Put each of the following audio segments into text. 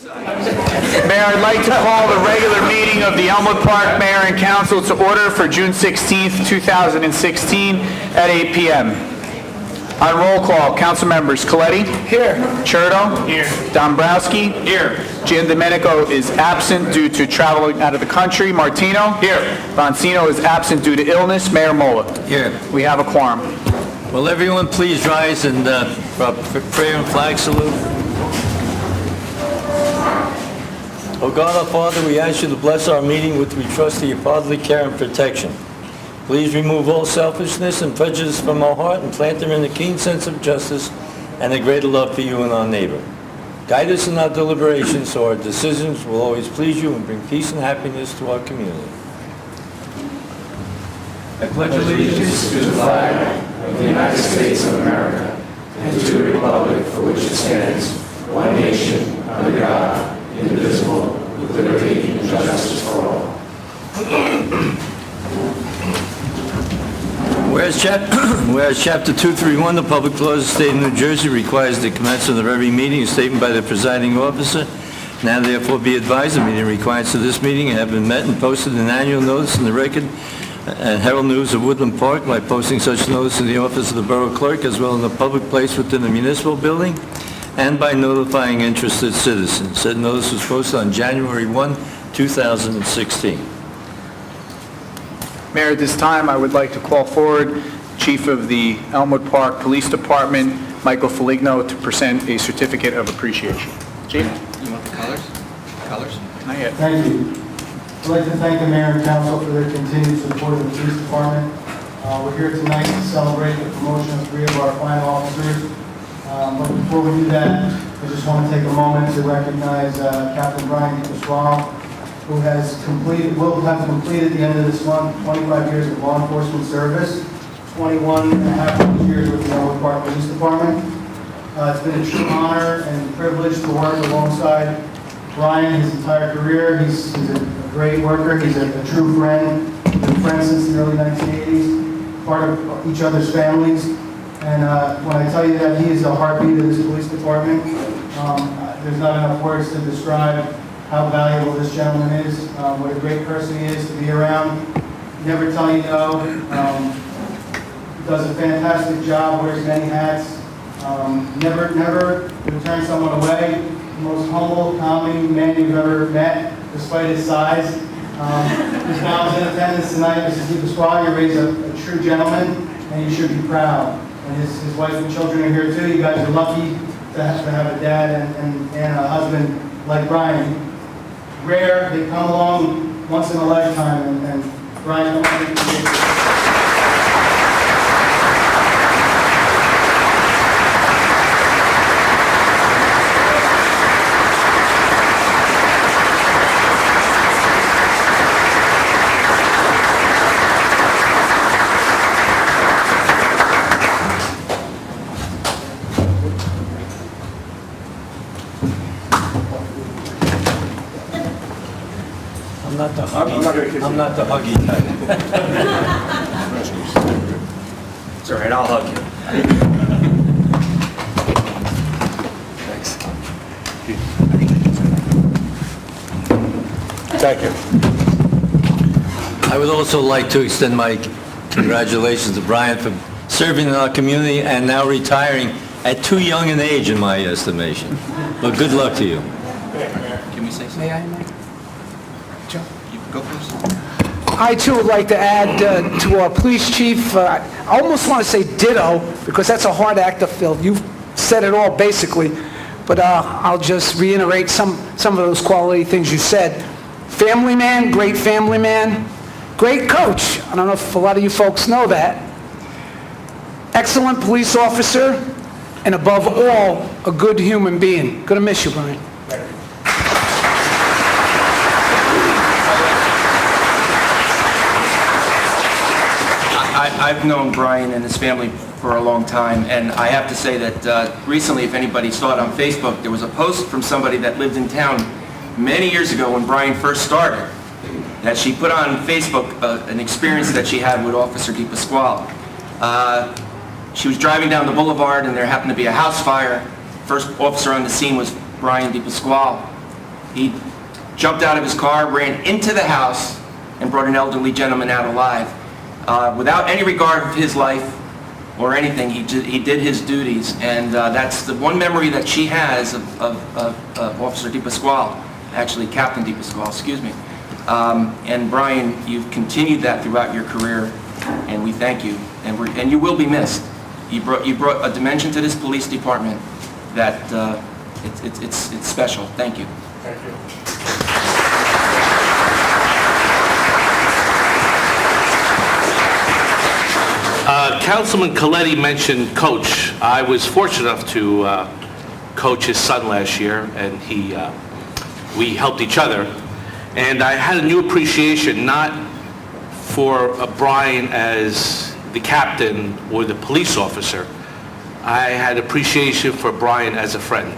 Mayor, I'd like to call the regular meeting of the Elmwood Park Mayor and Council to order for June 16th, 2016 at 8 p.m. On roll call, council members Coletti. Here. Churdo. Here. Dombrowski. Here. Giandomenico is absent due to traveling out of the country. Martino. Here. Boncino is absent due to illness. Mayor Mola. Here. We have a quorum. Will everyone please rise and for a prayer and flag salute? Oh God, our Father, we ask you to bless our meeting which we trust to your fatherly care and protection. Please remove all selfishness and prejudice from our heart and plant therein a keen sense of justice and a greater love for you and our neighbor. Guide us in our deliberations so our decisions will always please you and bring peace and happiness to our community. I pledge allegiance to the flag of the United States of America and to the republic for which it stands, one nation, under God, indivisible, with liberty and justice for all. Whereas Chapter 231, the Public Laws of the State of New Jersey requires the commencement of every meeting a statement by the presiding officer. Now therefore be advised, the meeting requirements of this meeting have been met and posted an annual notice in the Record and Herald News of Woodland Park by posting such notice in the office of the Borough Clerk as well in a public place within the municipal building and by notifying interested citizens. Said notice was posted on January 1, 2016. Mayor, at this time, I would like to call forward Chief of the Elmwood Park Police Department, Michael Foligno, to present a certificate of appreciation. Chief? You want the colors? Colors? Not yet. Thank you. I'd like to thank the mayor and council for their continued support of the police department. We're here tonight to celebrate the promotion of 3 of our fine officers. But before we do that, I just want to take a moment to recognize Captain Brian DePasquale, who will have completed at the end of this month 25 years of law enforcement service, 21 and a half years with the Elmwood Park Police Department. It's been a true honor and privilege to work alongside Brian his entire career. He's a great worker. He's a true friend. We've been friends since the early 1980s, part of each other's families. And when I tell you that he is the heartbeat of this police department, there's not enough words to describe how valuable this gentleman is, what a great person he is to be around. Never tell you no. Does a fantastic job, wears many hats. Never turns someone away. The most humble, calming man you've ever met, despite his size. His mom's in attendance tonight, Mrs. DePasquale. You raised a true gentleman, and you should be proud. And his wife and children are here too. You guys are lucky to have a dad and a husband like Brian. Rare, they come along once in a lifetime, and Brian, I want to I'm not the huggy type. It's all right, I'll hug you. Thanks. Thank you. I would also like to extend my congratulations to Brian for serving in our community and now retiring at too young an age in my estimation. But good luck to you. Can we say something? May I, Mike? Joe? You go first. I too would like to add to our police chief, I almost want to say ditto, because that's a hard act to fill. You've said it all basically, but I'll just reiterate some of those quality things you said. Family man, great family man, great coach. I don't know if a lot of you folks know that. Excellent police officer, and above all, a good human being. Gonna miss you, Brian. I've known Brian and his family for a long time, and I have to say that recently, if anybody saw it on Facebook, there was a post from somebody that lived in town many years ago when Brian first started, that she put on Facebook an experience that she had with Officer DePasquale. She was driving down the boulevard and there happened to be a house fire. First officer on the scene was Brian DePasquale. He jumped out of his car, ran into the house, and brought an elderly gentleman out alive. Without any regard of his life or anything, he did his duties, and that's the one memory that she has of Officer DePasquale, actually Captain DePasquale, excuse me. And Brian, you've continued that throughout your career, and we thank you, and you will be missed. You brought a dimension to this police department that it's special. Thank you. Thank you. Councilman Coletti mentioned Coach. I was fortunate enough to coach his son last year, and we helped each other. And I had a new appreciation, not for Brian as the captain or the police officer. I had appreciation for Brian as a friend.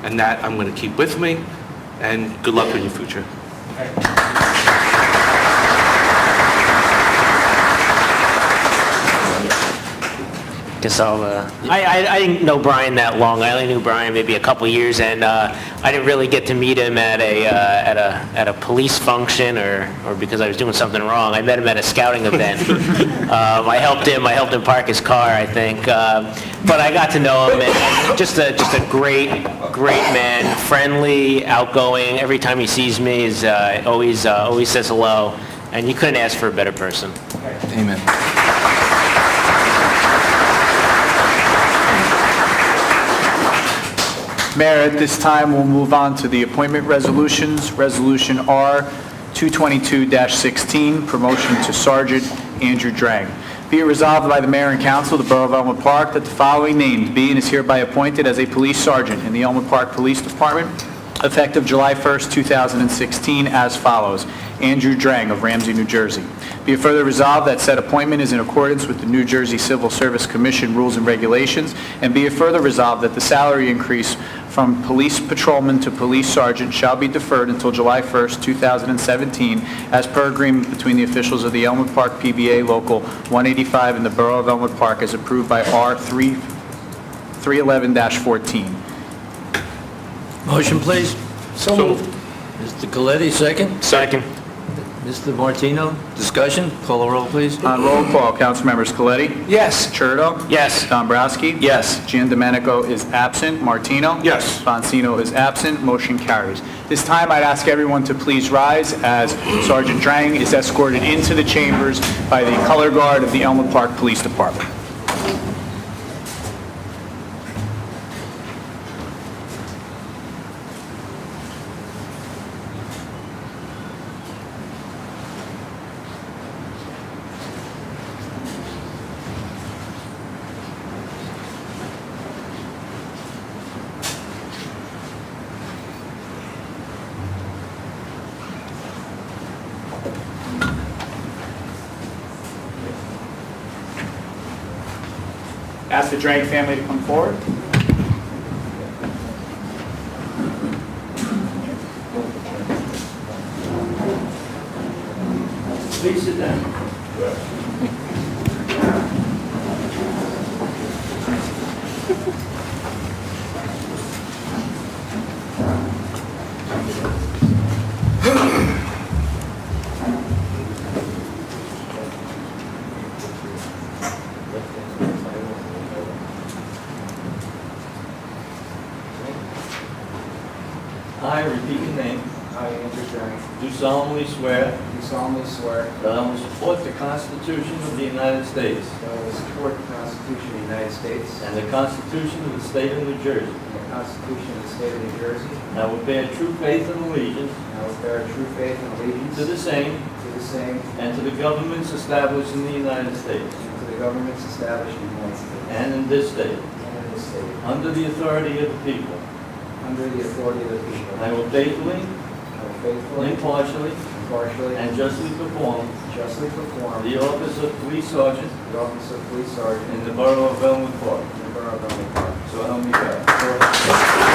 And that I'm going to keep with me, and good luck in your future. I didn't know Brian that long. I only knew Brian maybe a couple years, and I didn't really get to meet him at a police function or because I was doing something wrong. I met him at a scouting event. I helped him park his car, I think. But I got to know him, and just a great man, friendly, outgoing. Every time he sees me, is always says hello, and you couldn't ask for a better person. Amen. Mayor, at this time, we'll move on to the appointment resolutions. Resolution R 222-16, promotion to Sergeant Andrew Drang. Be it resolved by the Mayor and Council of the Borough of Elmwood Park that the following named be and is hereby appointed as a police sergeant in the Elmwood Park Police Department effective July 1st, 2016, as follows. Andrew Drang of Ramsey, New Jersey. Be it further resolved that said appointment is in accordance with the New Jersey Civil Service Commission rules and regulations, and be it further resolved that the salary increase from police patrolman to police sergeant shall be deferred until July 1st, 2017, as per agreement between the officials of the Elmwood Park PBA Local 185 and the Borough of Elmwood Park as approved by R 311-14. Motion, please. So moved. Mr. Coletti, second. Second. Mr. Martino, discussion? Call the roll, please. On roll call, Councilmembers Coletti? Yes. Churdo? Yes. Dombrowski? Yes. Gian Domenico is absent. Martino? Yes. Bonsino is absent. Motion carries. This time, I'd ask everyone to please rise as Sergeant Drang is escorted into the chambers by the color guard of the Elmwood Park Police Department. Ask the Drang family to come forward. Please sit down. I repeat your name. I, Andrew Drang, Do solemnly swear do solemnly swear that I will support the Constitution of the United States that I will support the Constitution of the United States and the Constitution of the State of New Jersey. and the Constitution of the State of New Jersey, And I will bear true faith and allegiance and I will bear true faith and allegiance to the same to the same and to the governments established in the United States and to the governments established in the United States and in this state, and in this state, under the authority of the people. under the authority of the people. I will faithfully, I will faithfully, impartially, impartially, and justly perform justly perform the office of police sergeant the office of police sergeant in the borough of Elmwood Park. in the Borough of Elmwood Park. So help me God.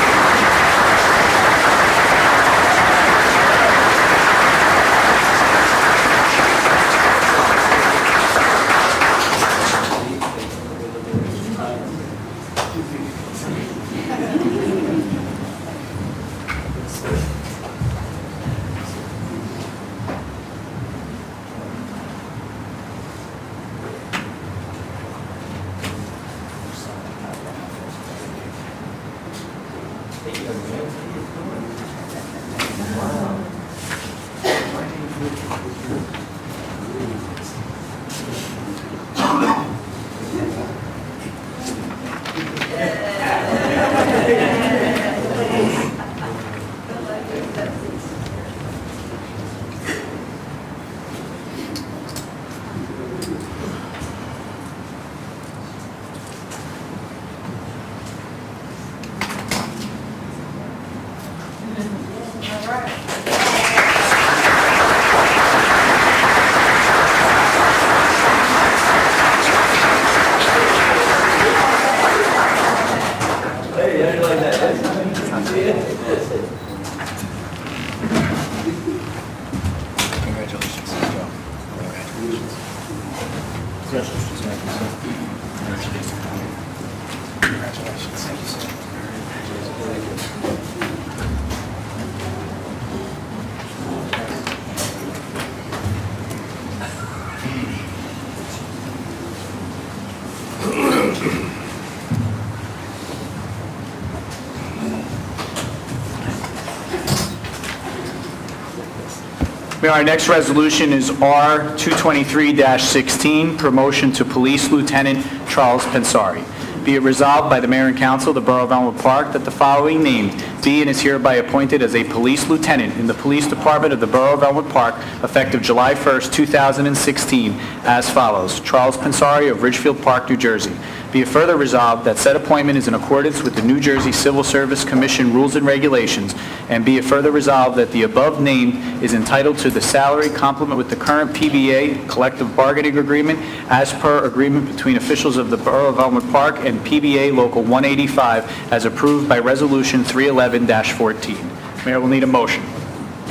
Our next resolution is R 223-16, promotion to Police Lieutenant Charles Pensari. Be it resolved by the Mayor and Council of the Borough of Elmwood Park that the following named be and is hereby appointed as a police lieutenant in the Police Department of the Borough of Elmwood Park effective July 1st, 2016, as follows. Charles Pensari of Ridgefield Park, New Jersey. Be it further resolved that said appointment is in accordance with the New Jersey Civil Service Commission rules and regulations, and be it further resolved that the above named is entitled to the salary complement with the current PBA collective bargaining agreement as per agreement between officials of the Borough of Elmwood Park and PBA Local 185 as approved by Resolution 311-14. Mayor will need a motion.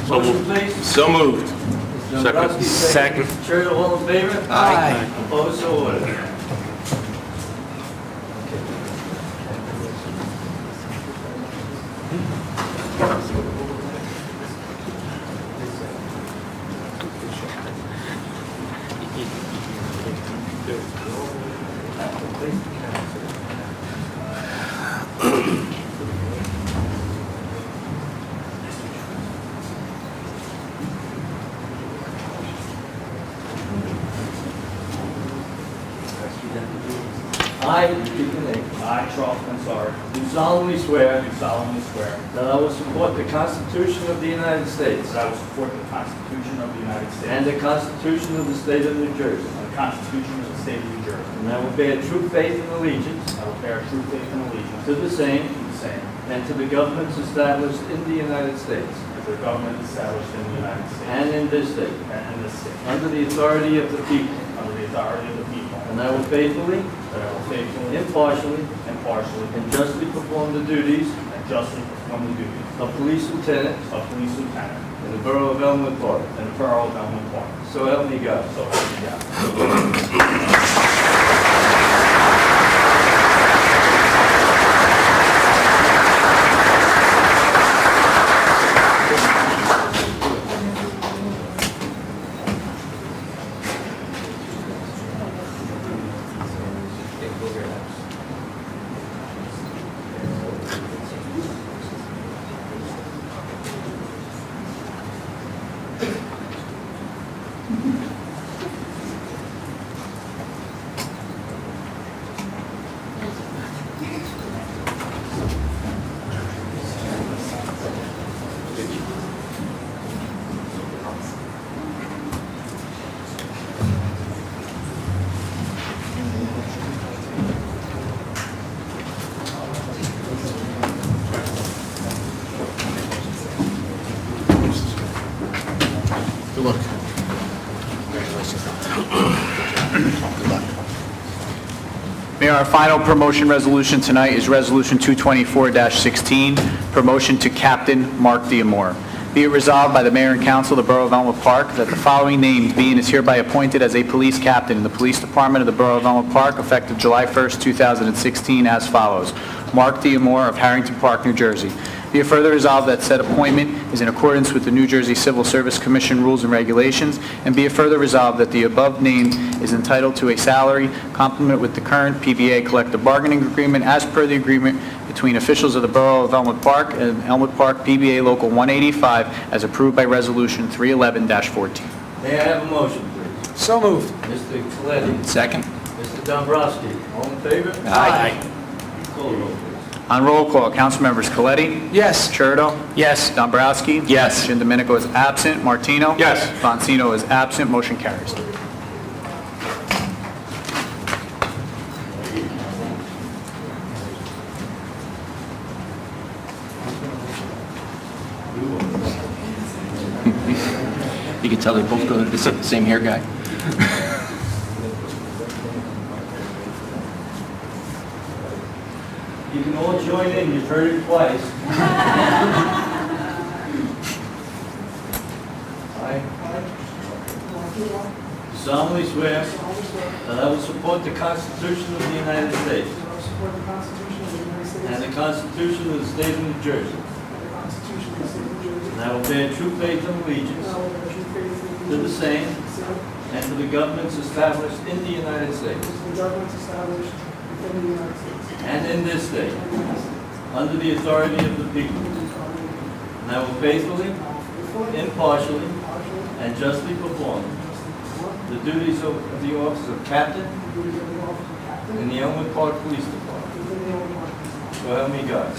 Motion, please. So moved. Mr. Dombrowski, Second. Chair, all in favor? Aye. Opposed, so ordered. I, repeat your name, I, Charles Pensari, do solemnly swear do solemnly swear that I will support the Constitution of the United States that I will support the Constitution of the United States and the Constitution of the State of New Jersey, and the Constitution of the State of New Jersey. and I will bear true faith and allegiance I will bear true faith and allegiance to the same to the same and to the governments established in the United States as the government established in the United States and in this state, and in this state, under the authority of the people, under the authority of the people, and I will faithfully, that I will faithfully, impartially, impartially, and justly perform the duties and justly perform the duties of police lieutenant of police lieutenant in the Borough of Elmwood Park. in the Borough of Elmwood Park. So help me God. So help me God. Mayor, our final promotion resolution tonight is Resolution 224-16, promotion to Captain Mark Diamore. Be it resolved by the Mayor and Council of the Borough of Elmwood Park that the following named be and is hereby appointed as a police captain in the Police Department of the Borough of Elmwood Park effective July 1st, 2016 as follows. Mark Diamore of Harrington Park, New Jersey. Be it further resolved that said appointment is in accordance with the New Jersey Civil Service Commission rules and regulations, and be it further resolved that the above named is entitled to a salary complement with the current PBA collective bargaining agreement as per the agreement between officials of the Borough of Elmwood Park and Elmwood Park PBA Local 185 as approved by Resolution 311-14. May I have a motion, please? So moved. Mr. Coletti. Second. Mr. Dombrowski. All in favor? Aye. Call the roll, please. On roll call, council members Coletti? Yes. Churdo? Yes. Dombrowski? Yes. Domenico is absent. Martino? Yes. Bonsino is absent. Motion carries. You can tell they both go to the same hair guy. You can all join in, you've heard it twice. I solemnly solemnly swear that I will support the Constitution of the United States I will support the Constitution of the United States and the Constitution of the State of New Jersey, and the Constitution of the State of New Jersey, and I will bear true faith and allegiance and I will bear true faith and to the allegiance same to the same, and to the governments established in the United States and to the governments established within the United States, and in this state, and in this state, under the authority of the people, and the authority of the people. and I will faithfully, And I will faithfully, impartially, impartially, and justly perform and justly perform the duties of the office of captain the duties of the office of captain in the Elmwood Park Police Department. within the Elmwood Park Police Department. So help me God.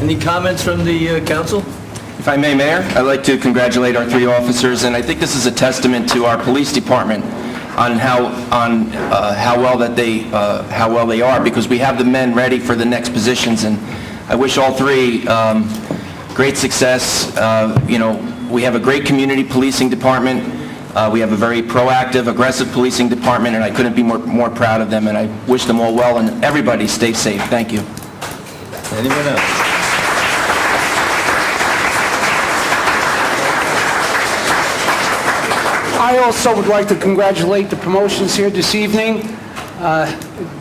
Any comments from the council? If I may, Mayor, I'd like to congratulate our three officers, and I think this is a testament to our police department on how well they are, because we have the men ready for the next positions, and I wish all three great success. We have a great community policing department. We have a very proactive, aggressive policing department, and I couldn't be more proud of them, and I wish them all well, and everybody stay safe. Thank you. Anyone else? I also would like to congratulate the promotions here this evening.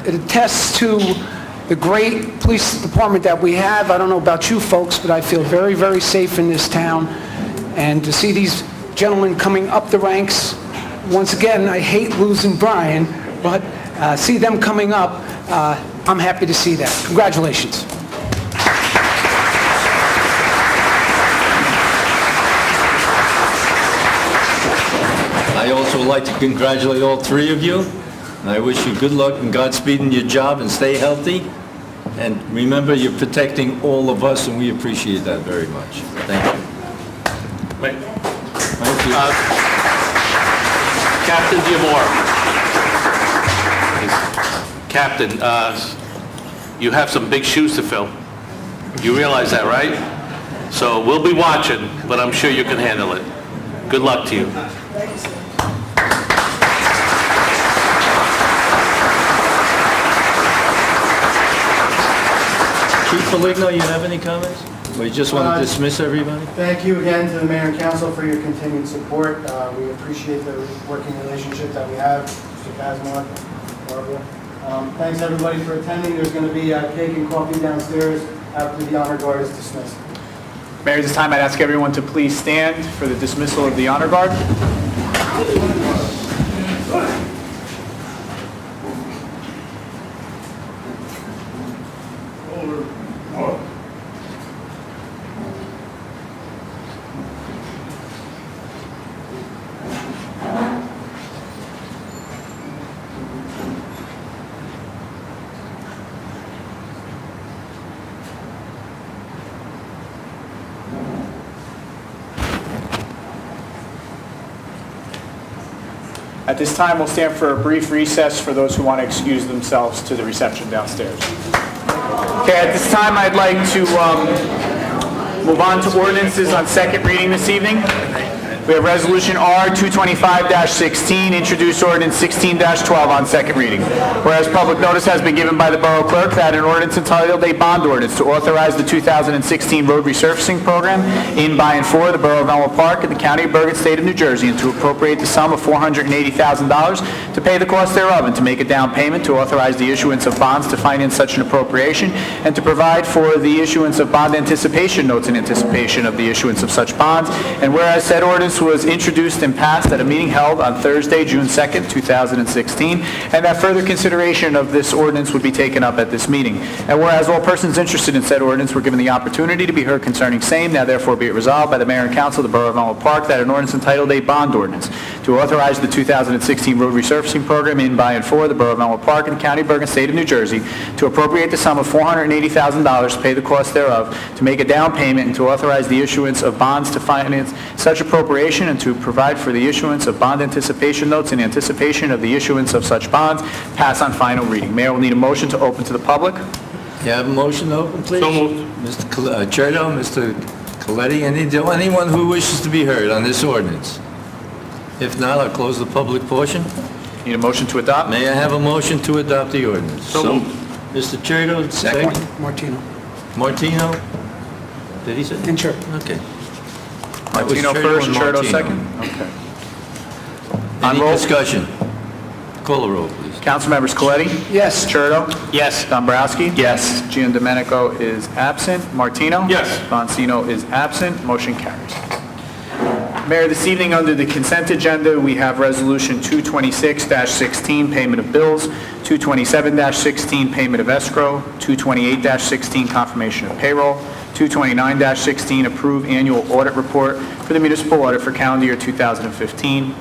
It attests to the great police department that we have. I don't know about you folks, but I feel very, very safe in this town. And to see these gentlemen coming up the ranks, once again, I hate losing Brian, but see them coming up, I'm happy to see that. Congratulations. I also would like to congratulate all three of you, and I wish you good luck and Godspeed in your job, and stay healthy. And remember, you're protecting all of us, and we appreciate that very much. Thank you. Wait. Thank you. Captain Diamore. Captain, you have some big shoes to fill. You realize that, right? So we'll be watching, but I'm sure you can handle it. Good luck to you. Chief Foligno, you have any comments? Or you just want to dismiss everybody? Thank you again to the mayor and council for your continued support. We appreciate the working relationship that we have, Mr. Kazmark, Barbara. Thanks, everybody, for attending. There's going to be cake and coffee downstairs after the honor guard is dismissed. Mayor, at this time, I'd ask everyone to please stand for the dismissal of the honor guard. At this time, we'll stand for a brief recess for those who want to excuse themselves to the reception downstairs. Okay, at this time, I'd like to move on to ordinances on second reading this evening. We have Resolution R 225-16, introduced ordinance 16-12 on second reading. Whereas public notice has been given by the Borough Clerk that an ordinance entitled a bond ordinance to authorize the 2016 road resurfacing program in, by, and for the Borough of Elmwood Park in the County of Bergen, State of New Jersey, and to appropriate the sum of $480,000 to pay the cost thereof, and to make a down payment to authorize the issuance of bonds to finance such an appropriation, and to provide for the issuance of bond anticipation notes in anticipation of the issuance of such bonds. And whereas said ordinance ordinance was introduced and passed at a meeting held on Thursday, June 2nd, 2016, and that further consideration of this ordinance would be taken up at this meeting. And whereas all persons interested in said ordinance were given the opportunity to be heard concerning same, now therefore be it resolved by the Mayor and Council of the Borough of Elmwood Park that an ordinance entitled a bond ordinance to authorize the 2016 road resurfacing program in, by, and for the Borough of Elmwood Park and the County of Bergen, State of New Jersey, to appropriate the sum of $480,000 to pay the cost thereof, to make a down payment, and to authorize the issuance of bonds to finance such appropriation, and to provide for the issuance of bond anticipation notes in anticipation of the issuance of such bonds, pass on final reading. Mayor will need a motion to open to the public. You have a motion to open, please? So moved. Mr. Cherto, Mr. Coletti, anyone who wishes to be heard on this ordinance? If not, I'll close the public portion. Need a motion to adopt? May I have a motion to adopt the ordinance? So moved. Mr. Cherto, second. Martino. Martino? Did he say? And sure. Okay. That was Martino Cherto first, and Cherto Martino. second? Okay. On Any roll. discussion? Call the roll, please. Councilmembers Coletti? Yes. Cherto? Yes. Dombrowski? Yes. Giandomenico is absent. Martino? Yes. Bonsino is absent. Motion carries. Mayor, this evening under the consent agenda, we have Resolution 226-16, payment of bills, 227-16, payment of escrow, 228-16, confirmation of payroll, 229-16, approve annual audit report for the municipal audit for calendar year 2015,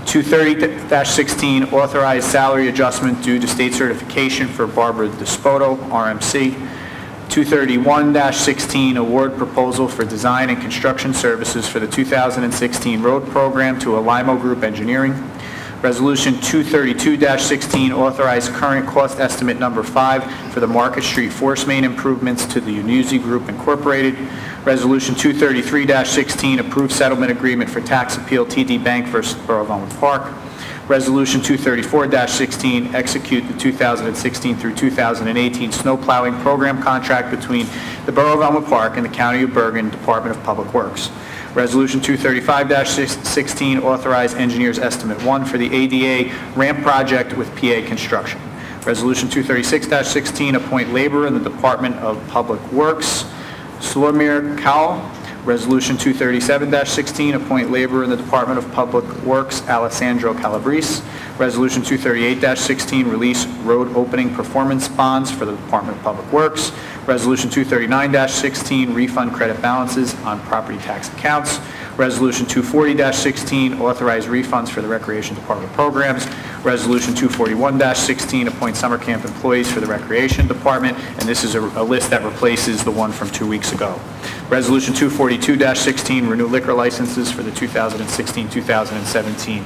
230-16, authorized salary adjustment due to state certification for Barbara Despodo, RMC. 231-16, award proposal for design and construction services for the 2016 road program to Alimo Group Engineering. Resolution 232-16, authorize current cost estimate number 5 for the Market Street Force Main improvements to the Unuzi Group Incorporated. Resolution 233-16, approve settlement agreement for tax appeal TD Bank versus Borough of Elmwood Park. Resolution 234-16, execute the 2016 through 2018 snow plowing program contract between the Borough of Elmwood Park and the County of Bergen Department of Public Works. Resolution 235-16, authorize engineer's estimate 1 for the ADA ramp project with PA Construction. Resolution 236-16, appoint laborer in the Department of Public Works, Slumir Cowell. Resolution 237-16, appoint laborer in the Department of Public Works, Alessandro Calabrese. Resolution 238-16, release road opening performance bonds for the Department of Public Works. Resolution 239-16, refund credit balances on property tax accounts. Resolution 240-16, authorize refunds for the Recreation Department programs. Resolution 241-16, appoint summer camp employees for the Recreation Department, and this is a list that replaces the one from 2 weeks ago. Resolution 242-16, renew liquor licenses for the 2016-2017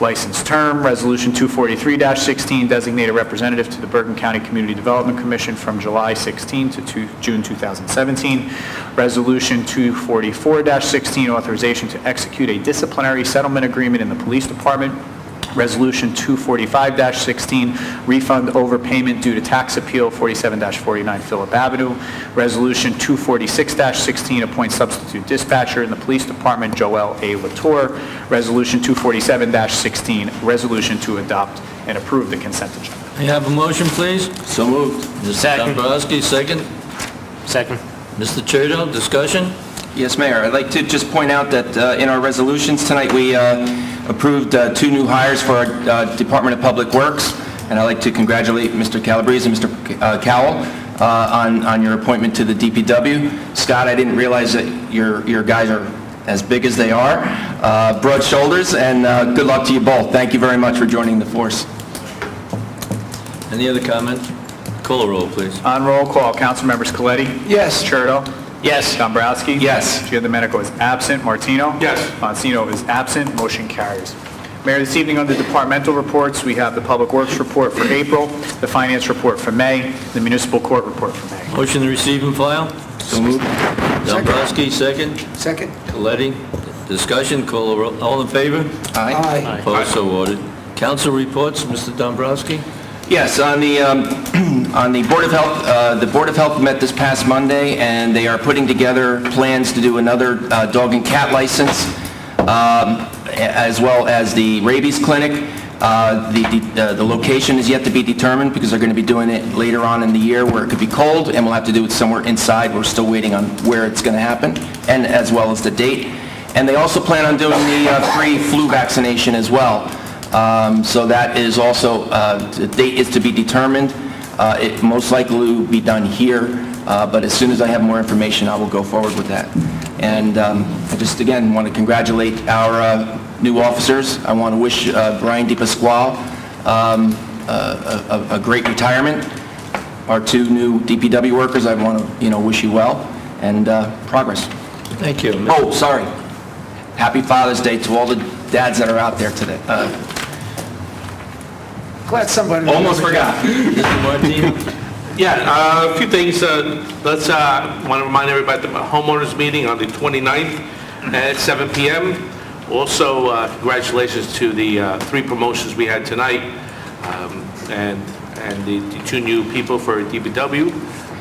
license term. Resolution 243-16, designate a representative to the Bergen County Community Development Commission from July 16 to June 2017. Resolution 244-16, authorization to execute a disciplinary settlement agreement in the Police Department. Resolution 245-16, refund overpayment due to tax appeal 47-49 Phillip Avenue. Resolution 246-16, appoint substitute dispatcher in the Police Department, Joel A. Latour. Resolution 247-16, resolution to adopt and approve the consent agenda. May I have a motion, please? So moved. Mr. Second. Dombrowski, second. Second. Mr. Cherto, discussion? Yes, Mayor. I'd like to just point out that in our resolutions tonight, we approved 2 new hires for our Department of Public Works, and I'd like to congratulate Mr. Calabrese and Mr. Cowell on your appointment to the DPW. Scott, I didn't realize that your guys are as big as they are. Broad shoulders, and good luck to you both. Thank you very much for joining the force. Any other comment? Call the roll, please. On roll call, Councilmembers Coletti? Yes. Cherto? Yes. Dombrowski? Yes. Giandomenico is absent. Martino? Yes. Bonsino is absent. Motion carries. Mayor, this evening under departmental reports, we have the Public Works report for April, the Finance report for May, the Municipal Court report for May. Motion to receive and file? So moved. Dombrowski, second. Second. Coletti, discussion, call the roll. All in favor? Aye. Opposed, so ordered. Council reports, Mr. Dombrowski? Yes, on the Board of Health, the Board of Health met this past Monday, and they are putting together plans to do another dog and cat license, as well as the rabies clinic. The location is yet to be determined because they're going to be doing it later on in the year where it could be cold, and we'll have to do it somewhere inside. We're still waiting on where it's going to happen, and as well as the date. And they also plan on doing the free flu vaccination as well. So that is also, the date is to be determined. It most likely will be done here, but as soon as I have more information, I will go forward with that. And I just, again, want to congratulate our new officers. I want to wish Brian DePasquale a great retirement. Our two new DPW workers, I want to, wish you well and progress. Thank you. Oh, sorry. Happy Father's Day to all the dads that are out there today. Glad somebody... Almost forgot. Mr. Martino? Yeah, a few things. Let's, want to remind everybody about the homeowners meeting on the 29th at 7 p.m. Also, congratulations to the 3 promotions we had tonight, and the 2 new people for DPW.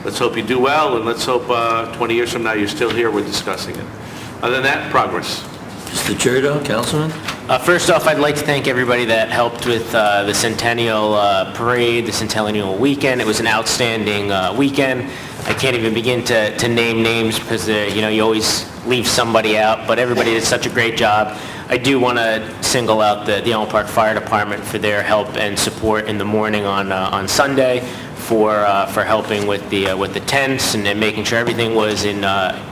Let's hope you do well, and let's hope 20 years from now you're still here, we're discussing it. Other than that, progress. Mr. Chertoff, Councilman? First off, I'd like to thank everybody that helped with the Centennial Parade, the Centennial Weekend. It was an outstanding weekend. I can't even begin to name names because, you always leave somebody out, but everybody did such a great job. I do want to single out the Elm Park Fire Department for their help and support in the morning on Sunday for helping with the tents and making sure everything was in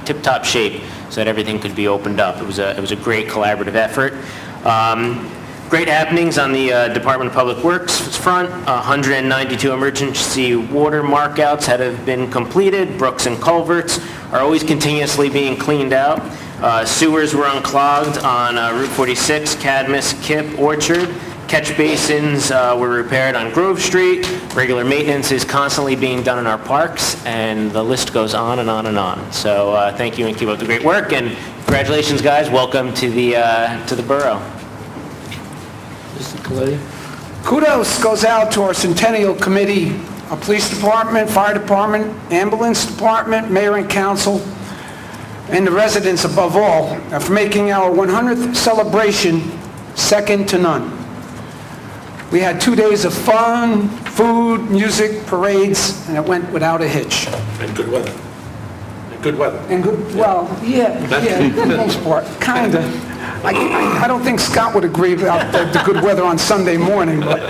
tip-top shape so that everything could be opened up. It was a great collaborative effort. Great happenings on the Department of Public Works front. 192 emergency water markouts have been completed. Brooks and culverts are always continuously being cleaned out. Sewers were unclogged on Route 46, Cadmus, Kip, Orchard. Catch basins were repaired on Grove Street. Regular maintenance is constantly being done in our parks, and the list goes on and on and on. So thank you and keep up the great work, and congratulations, guys. Welcome to the borough. Mr. Coletti? Kudos goes out to our Centennial Committee, our police department, fire department, ambulance department, mayor and council, and the residents above all, for making our 100th celebration second to none. We had 2 days of fun, food, music, parades, and it went without a hitch. And good weather. Good weather. And good, well, yeah, for the most part, kind of. I don't think Scott would agree about the good weather on Sunday morning, but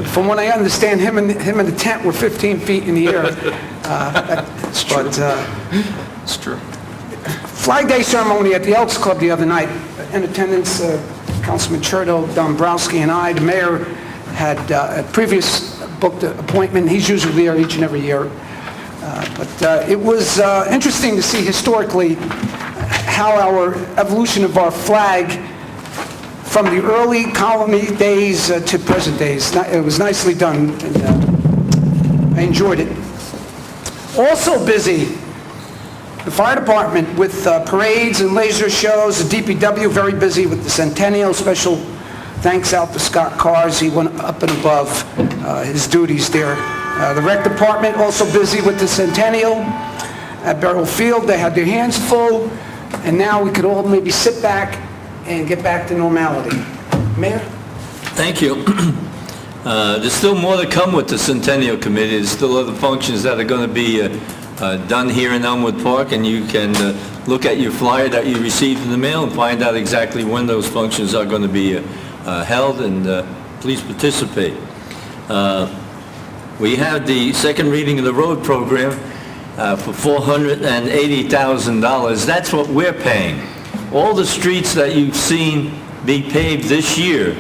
from what I understand, him and the tent were 15 feet in the air. That's true. It's true. Flag Day ceremony at the Elks Club the other night. In attendance, Councilman Chertoff, Dombrowski, and I. The mayor had a previous booked appointment. He's usually there each and every year. But it was interesting to see historically how our evolution of our flag from the early colony days to present days. It was nicely done, and I enjoyed it. Also busy, the fire department with parades and laser shows. The DPW very busy with the Centennial. Special thanks out to Scott Cars. He went up and above his duties there. The rec department also busy with the Centennial. At Beryl Field, they had their hands full, and now we could all maybe sit back and get back to normality. Mayor? Thank you. There's still more to come with the Centennial Committee. There's still other functions that are going to be done here in Elmwood Park, and you can look at your flyer that you received in the mail and find out exactly when those functions are going to be held, and please participate. We have the second reading of the road program for $480,000. That's what we're paying. All the streets that you've seen be paved this year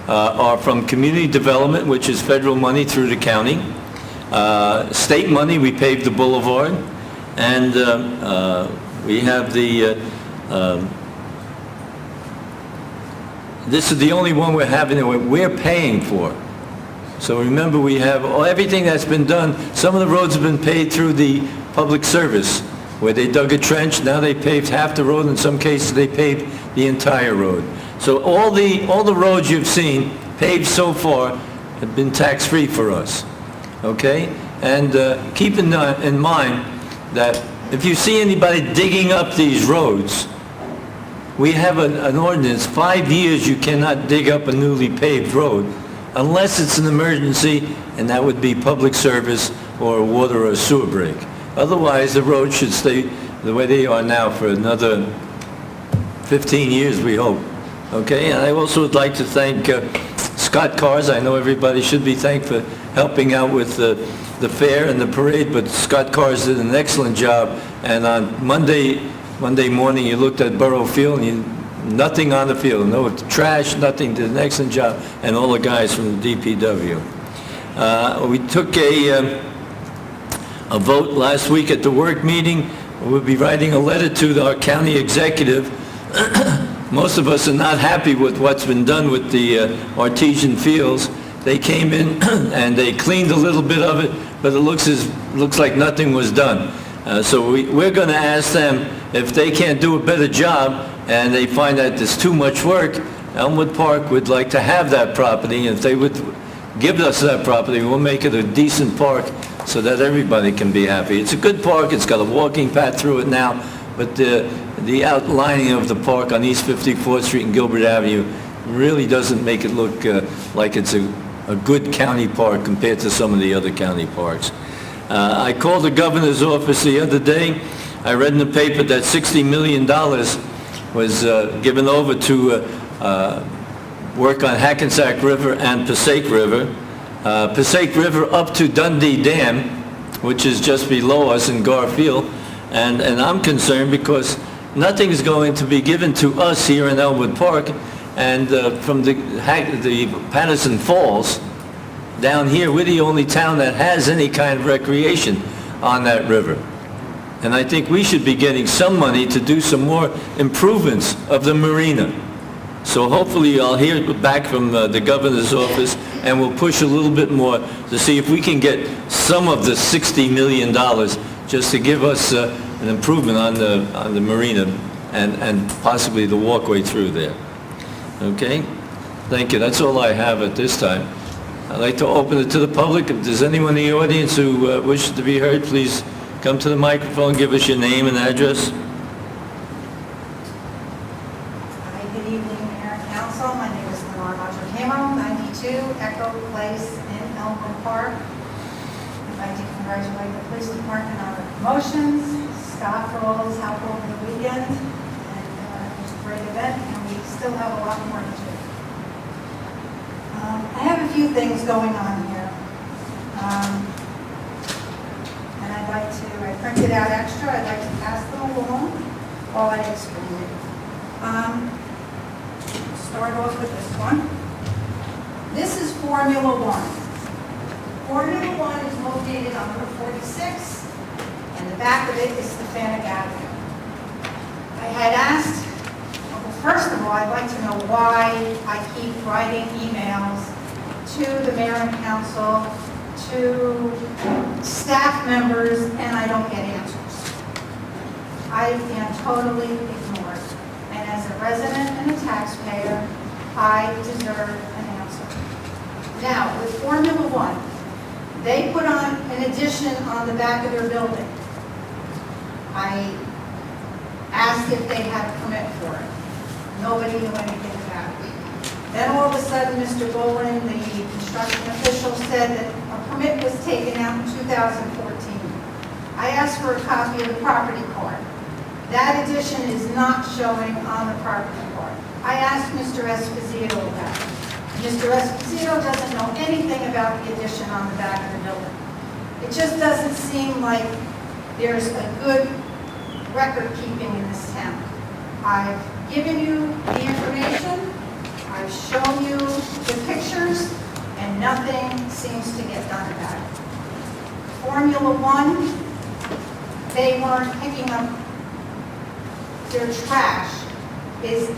are from community development, which is federal money through the county. State money, we paved the boulevard. And we have the, this is the only one we're having that we're paying for. So remember, we have everything that's been done. Some of the roads have been paved through the public service, where they dug a trench, now they paved half the road, in some cases they paved the entire road. So all the roads you've seen paved so far have been tax-free for us, okay? And keep in mind that if you see anybody digging up these roads, we have an ordinance, 5 years you cannot dig up a newly paved road unless it's an emergency, and that would be public service or a water or sewer break. Otherwise, the road should stay the way they are now for another 15 years, we hope. Okay, and I also would like to thank Scott Cars. I know everybody should be thanked for helping out with the fair and the parade, but Scott Cars did an excellent job. And on Monday morning, you looked at Borough Field, and nothing on the field, no trash, nothing, did an excellent job, and all the guys from the DPW. We took a vote last week at the work meeting. We'll be writing a letter to our county executive. Most of us are not happy with what's been done with the artesian fields. They came in and they cleaned a little bit of it, but it looks like nothing was done. So we're going to ask them if they can't do a better job and they find that there's too much work. Elmwood Park would like to have that property, and if they would give us that property, we'll make it a decent park so that everybody can be happy. It's a good park, it's got a walking path through it now, but the outlining of the park on East 54th Street and Gilbert Avenue really doesn't make it look like it's a good county park compared to some of the other county parks. I called the governor's office the other day. I read in the paper that $60 million was given over to work on Hackensack River and Passaic River. Passaic River up to Dundee Dam, which is just below us in Garfield. And I'm concerned because nothing's going to be given to us here in Elmwood Park. And from the Patterson Falls down here, we're the only town that has any kind of recreation on that river. And I think we should be getting some money to do some more improvements of the marina. So hopefully I'll hear back from the governor's office, and we'll push a little bit more to see if we can get some of the $60 million just to give us an improvement on the marina and possibly the walkway through there. Okay? Thank you. That's all I have at this time. I'd like to open it to the public. If there's anyone in the audience who wishes to be heard, please come to the microphone, give us your name and address. Hi, good evening, Mayor and Council. My name is Lenore Montrocamo, 92 Echo Place in Elmwood Park. I'd like to congratulate the police department on the promotions, Scott for all his help over the weekend, and it was a great event, and we still have a lot more to do. I have a few things going on here. And I printed out extra, I'd like to pass them along while I explain it. Start off with this one. This is Formula One. Formula One is located on Route 46, and the back of it is Stefanik Avenue. I had asked, well, first of all, I'd like to know why I keep writing emails to the mayor and council, to staff members, and I don't get answers. I am totally ignored. And as a resident and a taxpayer, I deserve an answer. Now, with Formula One, they put on an addition on the back of their building. I asked if they had a permit for it. Nobody knew anything about it. Then all of a sudden, Mr. Bolin, the construction official, said that a permit was taken out in 2014. I asked for a copy of the property card. That addition is not showing on the property card. I asked Mr. Esposito about it. Mr. Esposito doesn't know anything about the addition on the back of the building. It just doesn't seem like there's a good record keeping in this town. I've given you the information, I've shown you the pictures, and nothing seems to get done about it. Formula One, they weren't picking up their trash, is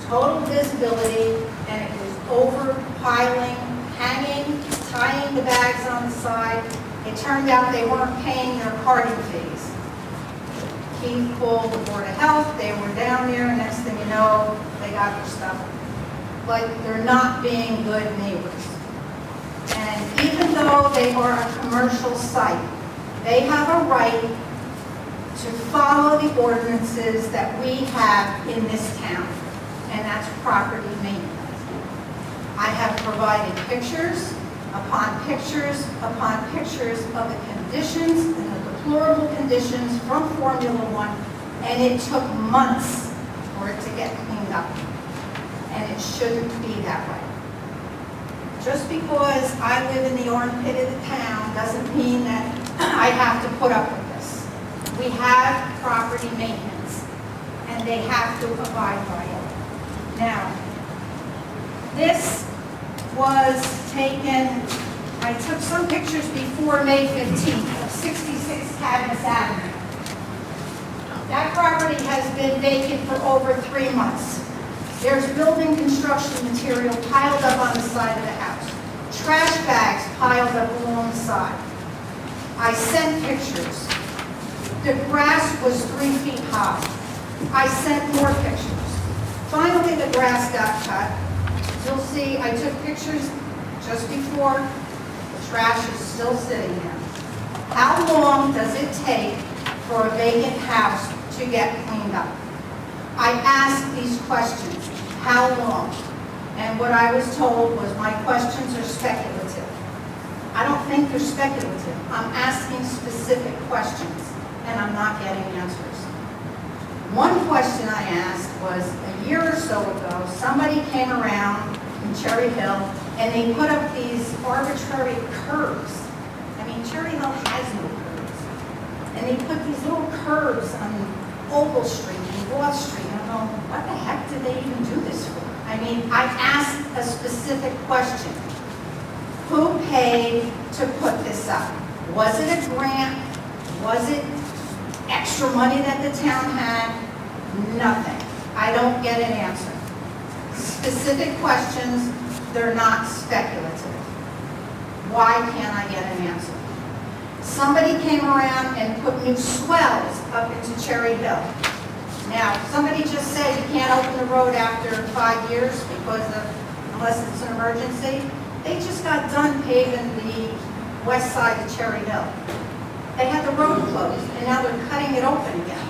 total visibility, and it was overpiling, hanging, tying the bags on the side. It turned out they weren't paying their carting fees. Keith called the Board of Health, they were down there, next thing you know, they got their stuff. But they're not being good neighbors. And even though they are a commercial site, they have a right to follow the ordinances that we have in this town, and that's property maintenance. I have provided pictures upon pictures upon pictures of the conditions and the deplorable conditions from Formula One, and it took months for it to get cleaned up. And it shouldn't be that way. Just because I live in the armpit of the town doesn't mean that I have to put up with this. We have property maintenance, and they have to abide by it. Now, this was taken, I took some pictures before May 15th of 66 Cadmus Avenue. That property has been vacant for over 3 months. There's building construction material piled up on the side of the house. Trash bags piled up along the side. I sent pictures. The grass was 3 feet high. I sent more pictures. Finally, the grass got cut. You'll see, I took pictures just before. The trash is still sitting there. How long does it take for a vacant house to get cleaned up? I asked these questions. How long? And what I was told was my questions are speculative. I don't think they're speculative. I'm asking specific questions, and I'm not getting answers. One question I asked was, a year or so ago, somebody came around in Cherry Hill, and they put up these arbitrary curbs. I mean, Cherry Hill has no curbs. And they put these little curbs on Oval Street and Broad Street, and I'm going, what the heck did they even do this for? I mean, I asked a specific question. Who paid to put this up? Was it a grant? Was it extra money that the town had? Nothing. I don't get an answer. Specific questions, they're not speculative. Why can't I get an answer? Somebody came around and put new swells up into Cherry Hill. Now, somebody just said you can't open the road after 5 years unless it's an emergency. They just got done paving the west side of Cherry Hill. They had the road closed, and now they're cutting it open again.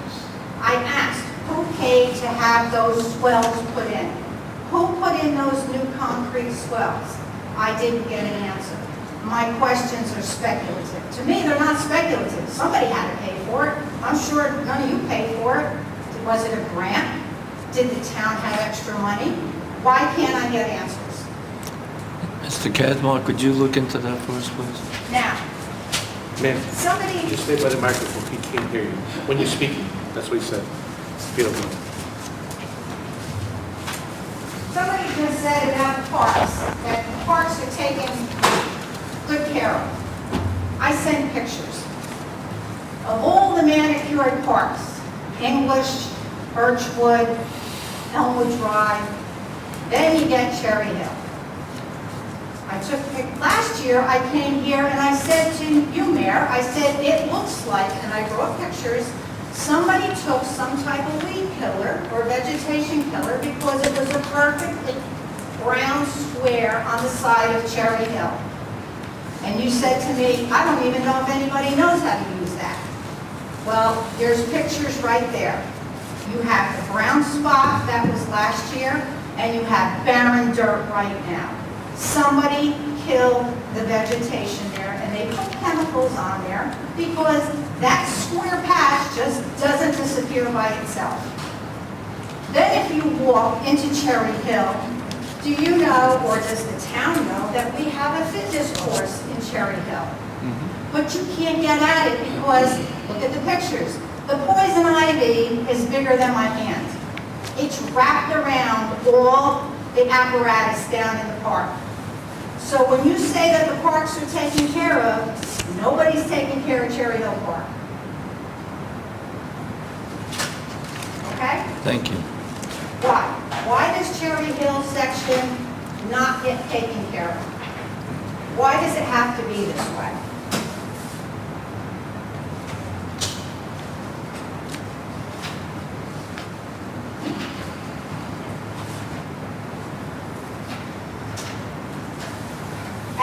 I asked, who paid to have those swells put in? Who put in those new concrete swells? I didn't get an answer. My questions are speculative. To me, they're not speculative. Somebody had to pay for it. I'm sure none of you paid for it. Was it a grant? Did the town have extra money? Why can't I get answers? Mr. Casmar, could you look into that for us, please? Now, Ma'am, somebody, just stay by the microphone, he can't hear you. When you're speaking, that's what he said. If you don't mind. somebody just said about the parks, that the parks are taken good care of. I send pictures of all the manicured parks. English, Birchwood, Elmwood Drive, then you get Cherry Hill. Last year I came here and I said to you, Mayor, I said, it looks like, and I brought pictures, somebody took some type of weed killer or vegetation killer because it was a perfectly brown square on the side of Cherry Hill. And you said to me, I don't even know if anybody knows how to use that. Well, there's pictures right there. You have the brown spot that was last year, and you have barren dirt right now. Somebody killed the vegetation there, and they put chemicals on there because that square patch just doesn't disappear by itself. Then if you walk into Cherry Hill, do you know, or does the town know, that we have a fitness course in Cherry Hill? But you can't get at it because, look at the pictures. The poison ivy is bigger than my hand. It's wrapped around all the apparatus down in the park. So when you say that the parks are taken care of, nobody's taking care of Cherry Hill Park. Okay? Thank you. Why? Why does Cherry Hill section not get taken care of? Why does it have to be this way?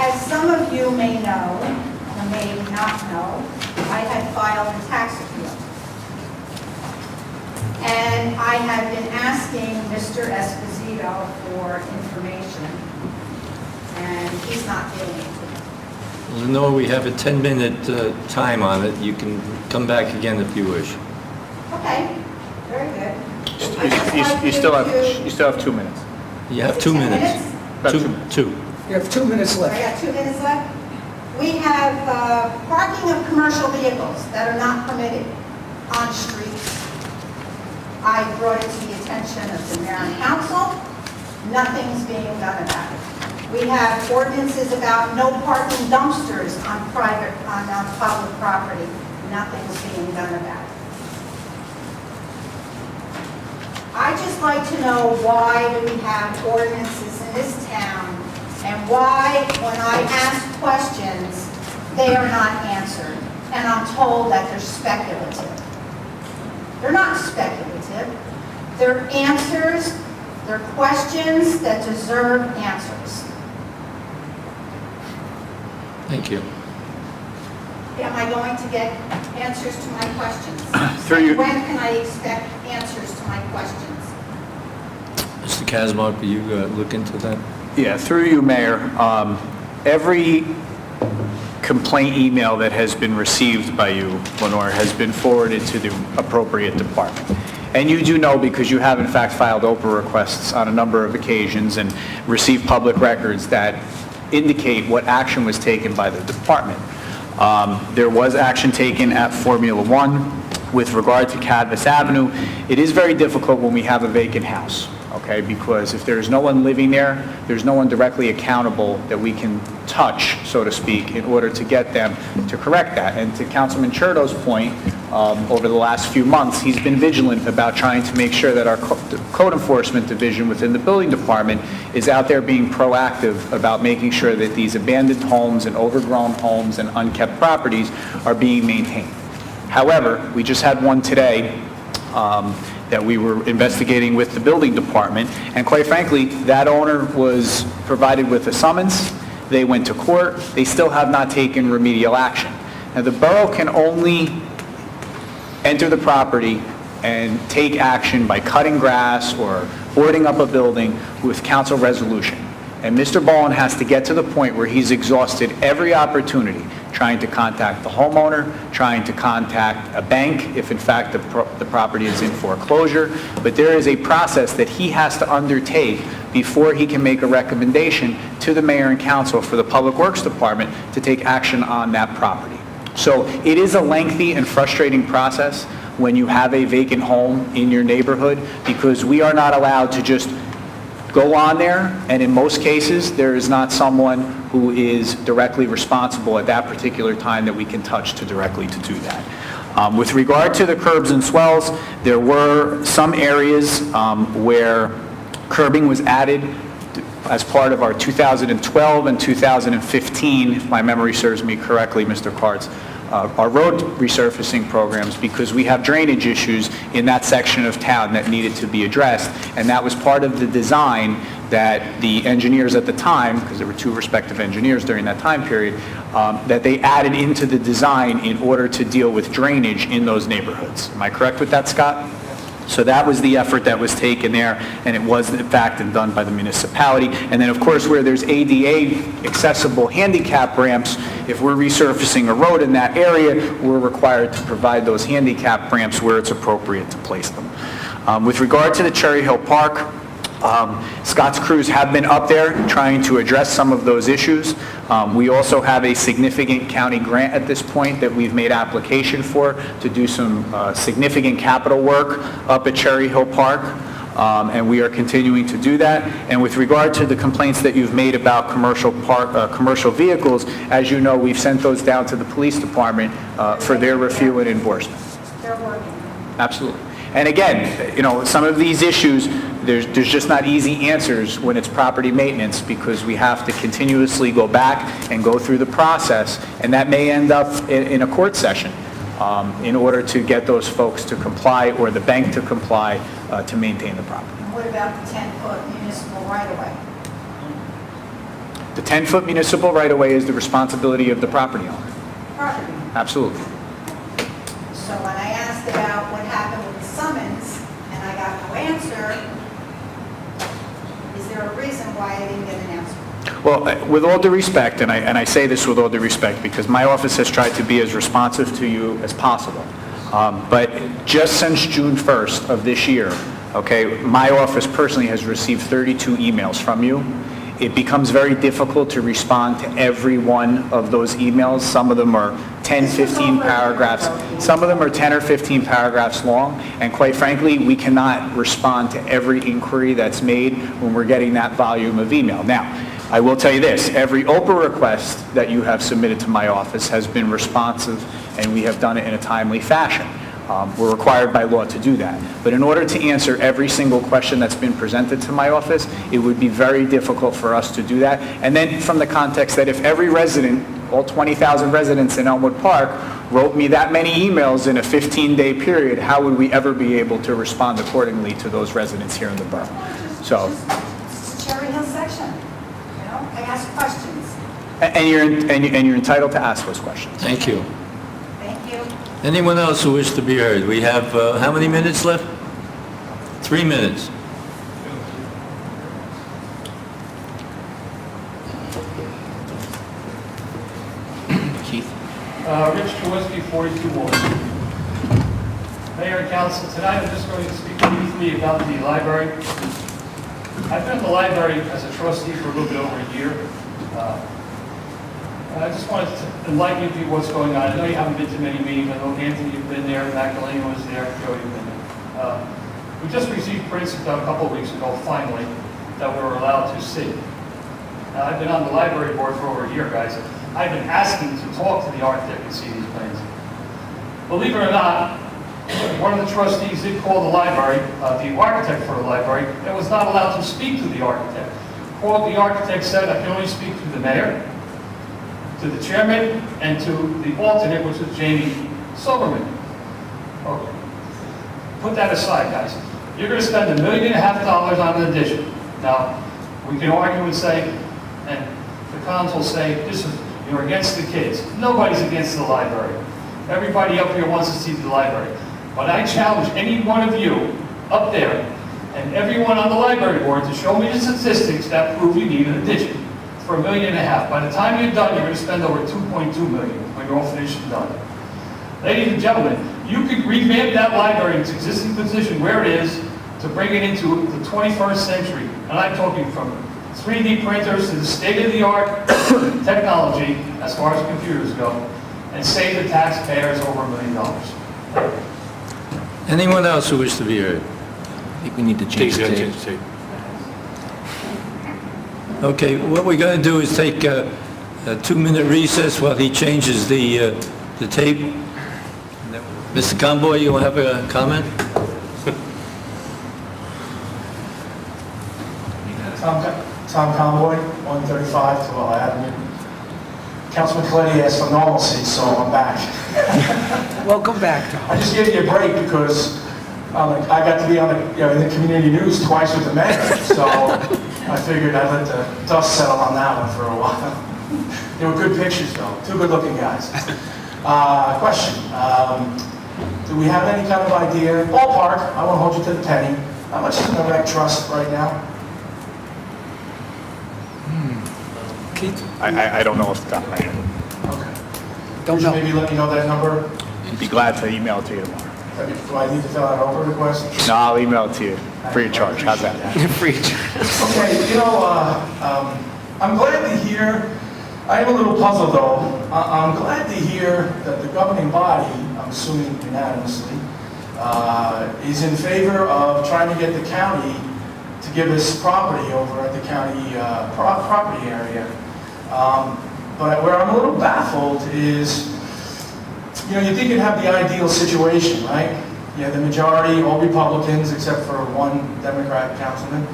As some of you may know, or may not know, I had filed a tax appeal. And I have been asking Mr. Esposito for information, and he's not giving it to me. Lenore, we have a 10-minute time on it. You can come back again if you wish. Okay, very good. You still have 2 minutes. You have 2 minutes. About 2 Two. minutes. Two. You have 2 minutes I left. got 2 minutes left. We have parking of commercial vehicles that are not permitted on streets. I brought it to the attention of the mayor and council. Nothing's being done about it. We have ordinances about no parking dumpsters on public property. Nothing's being done about it. I'd just like to know, why do we have ordinances in this town, and why, when I ask questions, they are not answered, and I'm told that they're speculative. They're not speculative. They're answers, they're questions that deserve answers. Thank you. Am I going to get answers to my questions? Through you. When can I expect answers to my questions? Mr. Kaczmarek, will you look into that? Yeah, through you, Mayor, every complaint email that has been received by you, Lenore, has been forwarded to the appropriate department. And you do know, because you have in fact filed OPA requests on a number of occasions and received public records that indicate what action was taken by the department. There was action taken at Formula One with regard to Cadmus Avenue. It is very difficult when we have a vacant house, okay? Because if there's no one living there, there's no one directly accountable that we can touch, so to speak, in order to get them to correct that. And to Councilman Cherto's point, over the last few months, he's been vigilant about trying to make sure that our code enforcement division within the building department is out there being proactive about making sure that these abandoned homes and overgrown homes and unkept properties are being maintained. However, we just had one today that we were investigating with the building department, and quite frankly, that owner was provided with a summons. They went to court. They still have not taken remedial action. Now, the borough can only enter the property and take action by cutting grass or boarding up a building with council resolution. And Mr. Bowen has to get to the point where he's exhausted every opportunity, trying to contact the homeowner, trying to contact a bank if in fact the property is in foreclosure. But there is a process that he has to undertake before he can make a recommendation to the mayor and council for the Public Works Department to take action on that property. So it is a lengthy and frustrating process when you have a vacant home in your neighborhood, because we are not allowed to just go on there, and in most cases, there is not someone who is directly responsible at that particular time that we can touch to directly to do that. With regard to the curbs and swells, there were some areas where curbing was added as part of our 2012 and 2015, if my memory serves me correctly, Mr. Kartz, our road resurfacing programs, because we have drainage issues in that section of town that needed to be addressed, and that was part of the design that the engineers at the time, because there were two respective engineers during that time period, that they added into the design in order to deal with drainage in those neighborhoods. Am I correct with that, Scott? So that was the effort that was taken there, and it was in fact done by the municipality. And then of course, where there's ADA accessible handicap ramps, if we're resurfacing a road in that area, we're required to provide those handicap ramps where it's appropriate to place them. With regard to the Cherry Hill Park, Scott's crews have been up there trying to address some of those issues. We also have a significant county grant at this point that we've made application for to do some significant capital work up at Cherry Hill Park, and we are continuing to do that. And with regard to the complaints that you've made about commercial vehicles, as you know, we've sent those down to the police department for their review and enforcement. They're working. Absolutely. And again, you know, some of these issues, there's just not easy answers when it's property maintenance, because we have to continuously go back and go through the process, and that may end up in a court session in order to get those folks to comply or the bank to comply to maintain the property. And what about the 10-foot municipal right-of-way? The 10-foot municipal right-of-way is the responsibility of the property owner. Property. Absolutely. So when I asked about what happened with the summons, and I got no answer, is there a reason why I didn't get an answer? Well, with all due respect, and I say this with all due respect, because my office has tried to be as responsive to you as possible, but just since June 1st of this year, Okay, my office personally has received 32 emails from you. It becomes very difficult to respond to every one of those emails. Some of them are 10, 15 paragraphs. Some of them are 10 or 15 paragraphs long, and quite frankly, we cannot respond to every inquiry that's made when we're getting that volume of email. Now, I will tell you this, every OPA request that you have submitted to my office has been responsive, and we have done it in a timely fashion. We're required by law to do that. But in order to answer every single question that's been presented to my office, it would be very difficult for us to do that. And then from the context that if every resident, all 20,000 residents in Elmwood Park, wrote me that many emails in a 15-day period, how would we ever be able to respond accordingly to those residents here in the borough? So, It's Cherry Hill section, you know, I ask questions. and you're entitled to ask those questions. Thank you. Thank you. Anyone else who wishes to be heard? We have, how many minutes left? 3 minutes. Keith? Rich Kowalski, 42 Wall Street. Mayor and council, tonight I'm just going to speak briefly about the library. I've been at the library as a trustee for a little bit over a year. And I just wanted to enlighten you to what's going on. I know you haven't been to many meetings. I know Anthony, you've been there, Magdalena was there, Joe, you've been there. We just received prints a couple of weeks ago, finally, that we were allowed to see. Now, I've been on the library board for over a year, guys. I've been asking to talk to the architect and see these plans. Believe it or not, one of the trustees did call the library, the architect for the library, and was not allowed to speak to the architect. The architect said, I can only speak to the mayor, to the chairman, and to the alternate, which was Jamie Silverman. Okay. Put that aside, guys. You're going to spend $1.5 million on an addition. Now, we can argue and say, and the cons will say, you're against the kids. Nobody's against the library. Everybody up here wants to see the library. But I challenge any one of you up there and everyone on the library board to show me the statistics that prove you need an addition for $1.5 million. By the time you're done, you're going to spend over $2.2 million when you're all finished and done. Ladies and gentlemen, you could revamp that library in its existing position where it is to bring it into the 21st century. And I'm talking from 3D printers to the state-of-the-art technology as far as computers go, and save the taxpayers over $1 million. Anyone else who wishes to be heard? I think we need to change the tape. Okay, what we're going to do is take a 2-minute recess while he changes the tape. Mr. Conboy, you have a comment? Tom Conboy, 135 Tooele Avenue. Councilman Coletti asked for normalcy, so I'm back. Welcome back, Tom. I just gave you a break because I got to be on in the community news twice with the mayor, so I figured I'd let the dust settle on that one for a while. They were good pictures, though. Two good-looking guys. Question. Do we have any kind of idea, ballpark, I won't hold you to the penny, how much is in the rec trust right now? Keith? I don't know off the top of my head. Okay. Don't Could you know. maybe let me know that number? I'd be glad to email it to you tomorrow. Do I need to fill out an over request? No, I'll email it to you free of charge. How's that? Free. Okay, I'm glad to hear, I am a little puzzled though. I'm glad to hear that the governing body, I'm assuming unanimously, is in favor of trying to get the county to give us property over at the county property area. But where I'm a little baffled is, you think you'd have the ideal situation, right? You have the majority, all Republicans, except for one Democrat councilman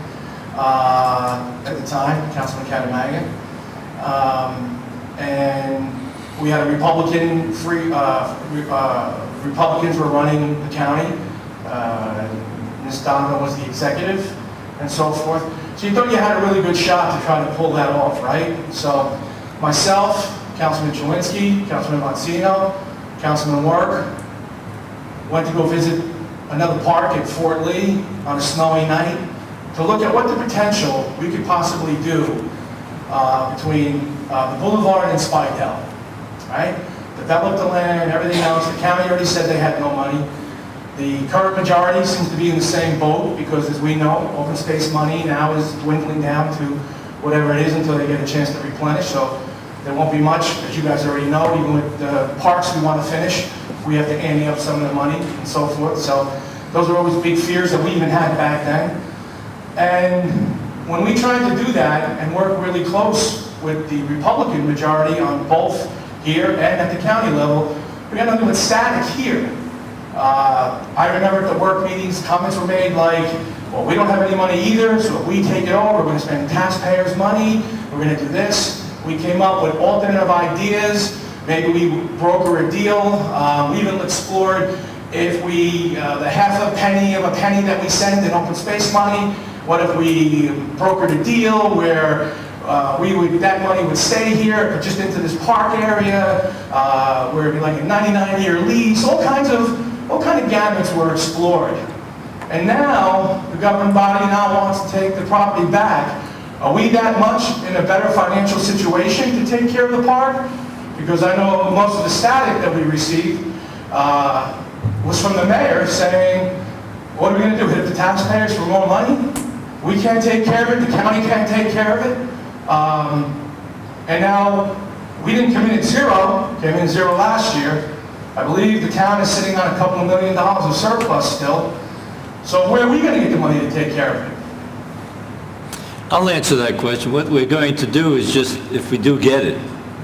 at the time, Councilman Catamagan. And we had a Republicans were running the county. Ms. Donovan was the executive, and so forth. So you thought you had a really good shot to try to pull that off, right? So myself, Councilman Chewinski, Councilman Monsino, Councilman Work, went to go visit another park at Fort Lee on a snowy night to look at what the potential we could possibly do between the Boulevard and Spidell, right? Develop the land, everything else. The county already said they had no money. The current majority seems to be in the same boat because, as we know, open space money now is dwindling down to whatever it is until they get a chance to replenish. So there won't be much, as you guys already know. Even with the parks we want to finish, we have to ante up some of the money and so forth. So those are always big fears that we even had back then. And when we tried to do that and work really close with the Republican majority on both here and at the county level, we got nothing but static here. I remember at the work meetings, comments were made like, well, we don't have any money either, so if we take it over, we're going to spend taxpayers' money, we're going to do this. We came up with alternative ideas. Maybe we broker a deal. We even explored if we, the half a penny of a penny that we send in open space money, what if we brokered a deal where that money would stay here, just into this park area, where it'd be like a 99-year lease, all kind of gamuts were explored. And now, the governing body now wants to take the property back. Are we that much in a better financial situation to take care of the park? Because I know most of the static that we received was from the mayor saying, what are we going to do, hit the taxpayers for more money? We can't take care of it, the county can't take care of it. And now, we didn't come in at zero, came in at zero last year. I believe the town is sitting on a couple of $1 million of surplus still. So where are we going to get the money to take care of it? I'll answer that question. What we're going to do is just, if we do get it,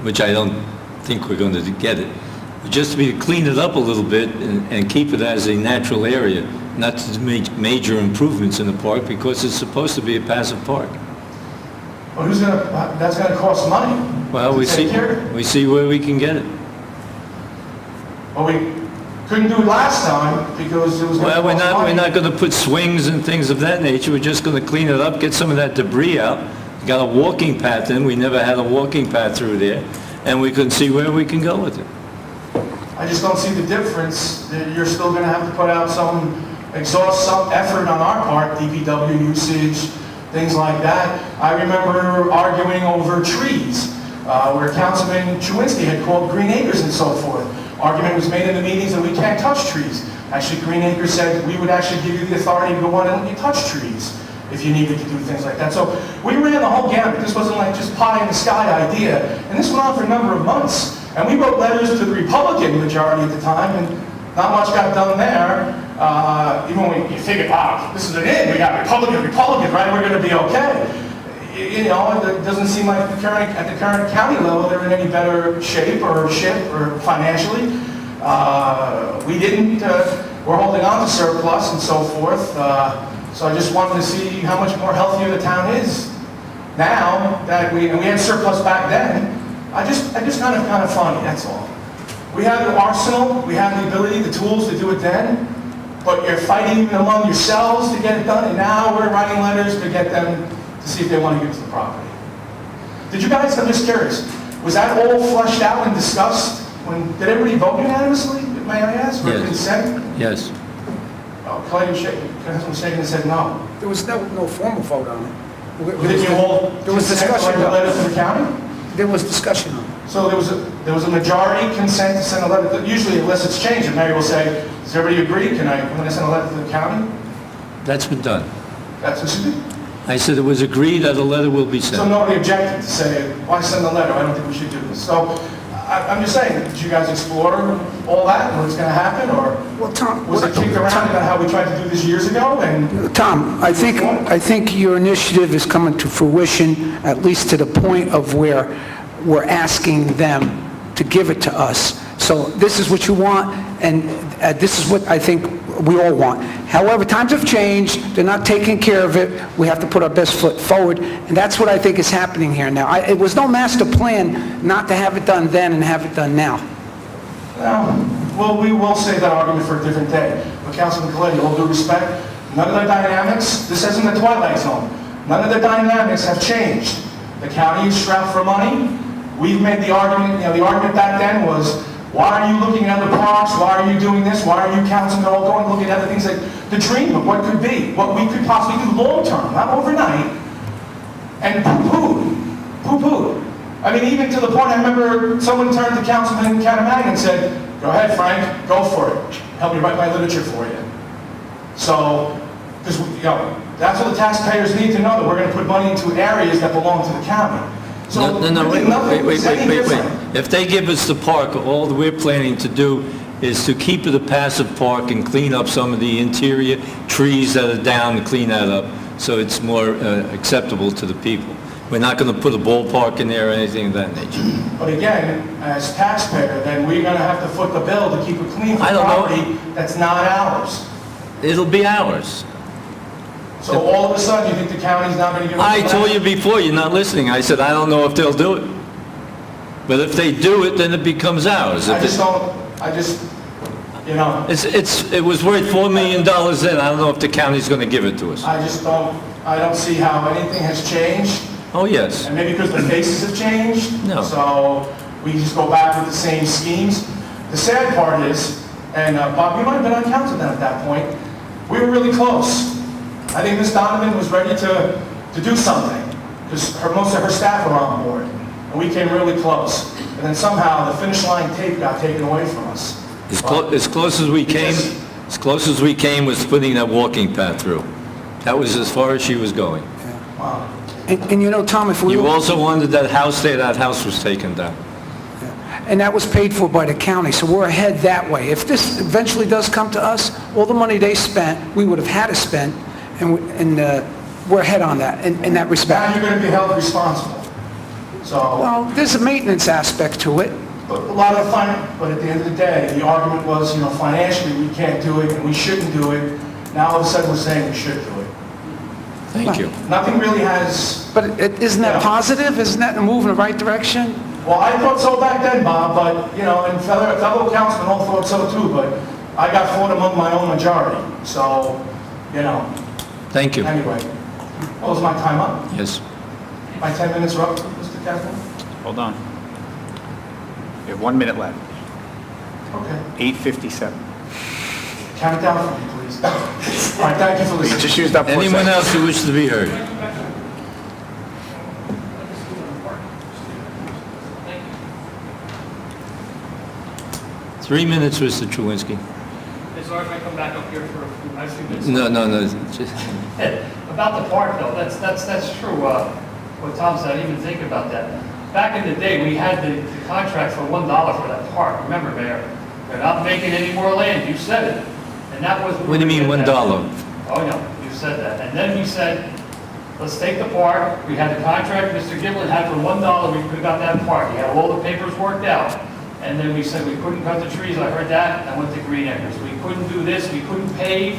which I don't think we're going to get it, just to clean it up a little bit and keep it as a natural area, not to make major improvements in the park, because it's supposed to be a passive park. Well, that's going to cost money. Well, we see where we can get it. Well, we couldn't do it last time because it was going to Well, cost money. we're not going to put swings and things of that nature. We're just going to clean it up, get some of that debris out. We got a walking path in. We never had a walking path through there, and we can see where we can go with it. I just don't see the difference. You're still going to have to put out exhaust some effort on our part, DPW usage, things like that. I remember arguing over trees, where Councilman Chewinski had called Green Acres and so forth. Argument was made in the meetings that we can't touch trees. Actually, Green Acres said we would actually give you the authority to go on and let you touch trees if you needed to do things like that. So we ran the whole gamut. This wasn't like just pie in the sky idea. And this went on for a number of months. And we wrote letters to the Republican majority at the time, and not much got done there. Even when you figured, wow, this is an in, we got Republican, right? We're going to be okay. You know, it doesn't seem like at the current county level they're in any better shape or financially. We didn't. We're holding on to surplus and so forth. So I just wanted to see how much more healthier the town is now that we had surplus back then. I just kind of funny. That's all. We had the arsenal, we had the ability, the tools to do it then. But you're fighting even among yourselves to get it done, and now we're writing letters to get them to see if they want to give to the property. Did you guys, I'm just curious, was that all fleshed out and discussed? Did everybody vote unanimously, may I ask, for Yes. consent? Yes. Oh, Clay was shaking and said no. There was no formal vote on it. Did you all There was consent to discussion. write a letter to the county? There was discussion on it. So there was a majority consent to send a letter. Usually, unless it's changed, and Mary will say, does everybody agree? Can I send a letter to the county? That's been done. That's what she did. I said it was agreed that a letter will be So sent. nobody objected to say, why send a letter? I don't think we should do this. So I'm just saying, did you guys explore all that and what's going to happen? Or Well, Tom, was it kicked around about how we tried to do this years ago? And Tom, I think your initiative is coming to fruition, at least to the point of where we're asking them to give it to us. So this is what you want, and this is what I think we all want. However, times have changed, they're not taking care of it, we have to put our best foot forward, and that's what I think is happening here now. It was no master plan not to have it done then and have it done now. well, we will save that argument for a different day. But Councilman Coletti, all due respect, none of the dynamics, this isn't the Twilight Zone, none of the dynamics have changed. The county is strapped for money. We've made the argument, the argument back then was, why are you looking at other parks? Why are you doing this? Why are you councilmen all going looking at other things like the dream of what could be, what we could possibly do long-term, not overnight, and poo-pooed. I mean, even to the point, I remember someone turned to Councilman Catamagna and said, Go ahead, Frank, go for it. Help me write my literature for you. So, because, that's what the taxpayers need to know, that we're going to put money into areas that belong to the county. So No, really nothing is any different. If they give us the park, all that we're planning to do is to keep it a passive park and clean up some of the interior trees that are down, and clean that up, so it's more acceptable to the people. We're not going to put a ballpark in there or anything of that nature. But again, as taxpayer, then we're going to have to foot the bill to keep it clean for I don't know. property that's not ours. It'll be ours. So all of a sudden, you think the county's not going to give us I the told money? you before, you're not listening. I said, I don't know if they'll do it. But if they do it, then it becomes ours. If it was worth $4 million then, I don't know if the county's going to give it to us. I don't see how anything has changed, Oh, yes. and maybe because the faces have changed. No. So we just go back with the same schemes. The sad part is, and Bob, you might have been on council then at that point, we were really close. I think Ms. Donovan was ready to do something, because most of her staff were on board, and we came really close. And then somehow the finish line tape got taken away from us. As close as we came was putting that walking path through. That was as far as she was going. Wow. And Tom, if we... You also wanted that house there, that house was taken down. And that was paid for by the county, so we're ahead that way. If this eventually does come to us, all the money they spent, we would have had to spend, and we're ahead on that, in that Now respect. you're going to be held responsible. So, Well, there's a maintenance aspect to it. but at the end of the day, the argument was, financially, we can't do it, and we shouldn't do it. Now all of a sudden, we're saying we should do it. Thank you. Nothing really has, But isn't that Yeah. positive? Isn't that a move in the right direction? well, I thought so back then, Bob, but, and fellow councilmen all thought so too, but I got fought among my own majority. So, Thank you. anyway, was my time up? Yes. My 10 minutes are up, Mr. Kaplan? Hold on. We have 1 minute left. Okay. 8:57. Count it down for me, please. All right, thank you for We listening. just used up 4 Anyone seconds. else who wishes to be heard? Three minutes, Mr. Truinski. As long as I come back up here for a few minutes. No. just- About the park, though, that's true, what Tom said, I didn't even think about that. Back in the day, we had the contract for $1 for that park, remember, Mayor? They're not making any more land, you said it, and that was... What do you mean, $1? Oh, no, you said that, and then we said, let's take the park, we had the contract Mr. Giblin had for $1, we could have got that park, he had all the papers worked out, and then we said we couldn't cut the trees, I heard that, I went to Green Acres, we couldn't do this, we couldn't pave,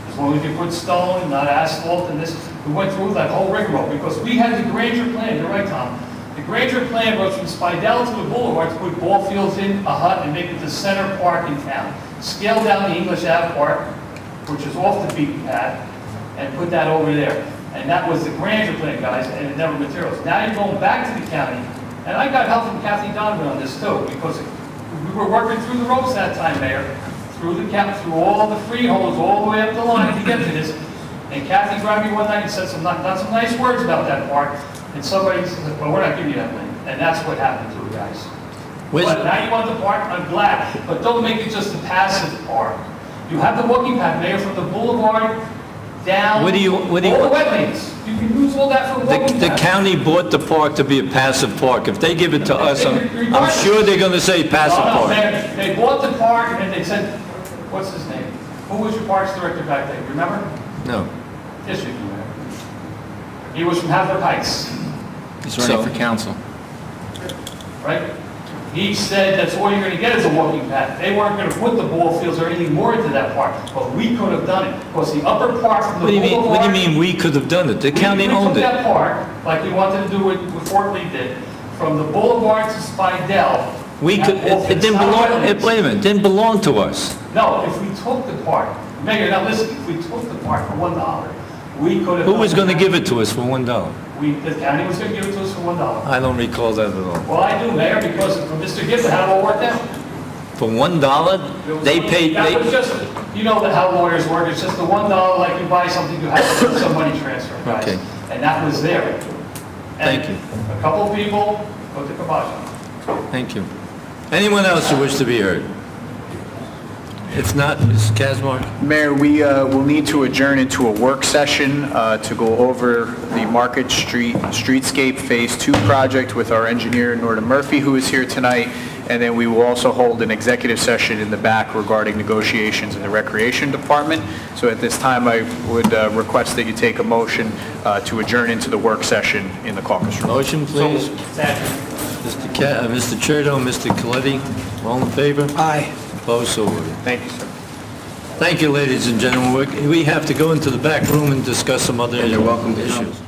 as long as you put stone, not asphalt, and this, we went through that whole rigmarole, because we had the Granger plan, you're right, Tom. The Granger plan was from Spidell to the Boulevard to put ball fields in a hut and make it the center park in town. Scale down the English Ave Park, which is off the beaten path, and put that over there. And that was the Granger plan, guys, and it never materialized. Now you're going back to the county, and I got help from Kathy Donovan on this too, because we were working through the ropes that time, Mayor, through all the freeholds, all the way up the line to get to this. And Kathy grabbed me one night and said some nice words about that park, and somebody said, well, we're not giving you that land. And that's what happened to it, guys. But now you want the park, I'm glad, but don't make it just a passive park. You have the walking path, Mayor, from the boulevard down What do you- all the wetlands. You can use all that for walking The path. county bought the park to be a passive park. If they give it to us, I'm sure they're going to say passive No, park. Mayor, they bought the park and they said, what's his name? Who was your parks director back then, remember? No. Yes, you do, Mayor. He was from Havertz Heights, He's running for council. right? He said that's all you're gonna get is a walking path. They weren't gonna put the ball fields or anything more into that park, but we could have done it, because the upper part from the What do you mean, boulevard... what do you mean we could have done it? The county owned We took it. that park, like we wanted to do what Fort Lee did, from the boulevard to Spidell. We could, it didn't belong, wait a minute, it didn't belong to us. No, if we took the park, Mayor, now listen, if we took the park for $1, we could have... Who was going to give it to us for $1? The county was gonna give it to us for $1. I don't recall that at all. Well, I do, Mayor, because Mr. Gibbon had it all worked out. For $1, they paid, That was just, you know how lawyers work, it's just the $1, like you buy something, you have to do some money transfer, guys. Okay. And that was there. Thank you. A couple of people put the kibosh on it. Thank you. Anyone else who wishes to be heard? If not, Mr. Kazmark? Mayor, we will need to adjourn into a work session to go over the Market Street Streetscape Phase 2 project with our engineer, Norton Murphy, who is here tonight, and then we will also hold an executive session in the back regarding negotiations in the Recreation Department. So at this time, I would request that you take a motion to adjourn into the work session in the caucus room. Motion, please. Mr. Churdo, Mr. Coletti, all in favor? Aye. Opposed, so ordered. Thank you, sir. Thank you, ladies and gentlemen. We have to go into the back room and discuss some other issues.